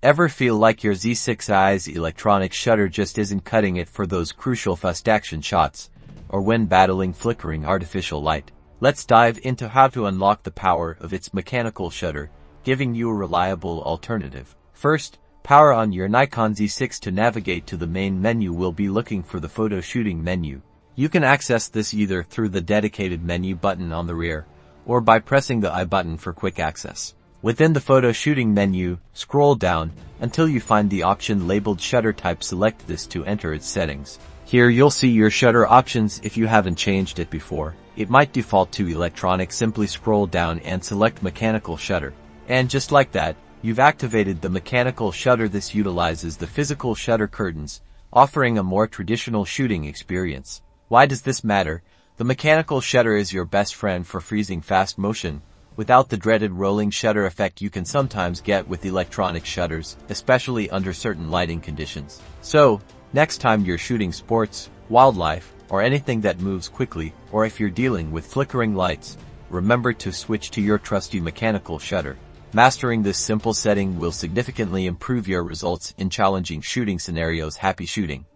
Ever feel like your Z6I's electronic shutter just isn't cutting it for those crucial fast action shots, or when battling flickering artificial light? Let's dive into how to unlock the power of its mechanical shutter, giving you a reliable alternative. First, power on your Nikon Z6. To navigate to the main menu, we'll be looking for the photo shooting menu. You can access this either through the dedicated menu button on the rear, or by pressing the I button for quick access. Within the photo shooting menu, scroll down until you find the option labeled shutter type. Select this to enter its settings. Here you'll see your shutter options. If you haven't changed it before, it might default to electronic. Simply scroll down and select mechanical shutter. And just like that, you've activated the mechanical shutter. This utilizes the physical shutter curtains, offering a more traditional shooting experience. Why does this matter? The mechanical shutter is your best friend for freezing fast motion, without the dreaded rolling shutter effect you can sometimes get with electronic shutters, especially under certain lighting conditions. So, next time you're shooting sports, wildlife, or anything that moves quickly, or if you're dealing with flickering lights, remember to switch to your trusty mechanical shutter. Mastering this simple setting will significantly improve your results in challenging shooting scenarios. Happy shooting!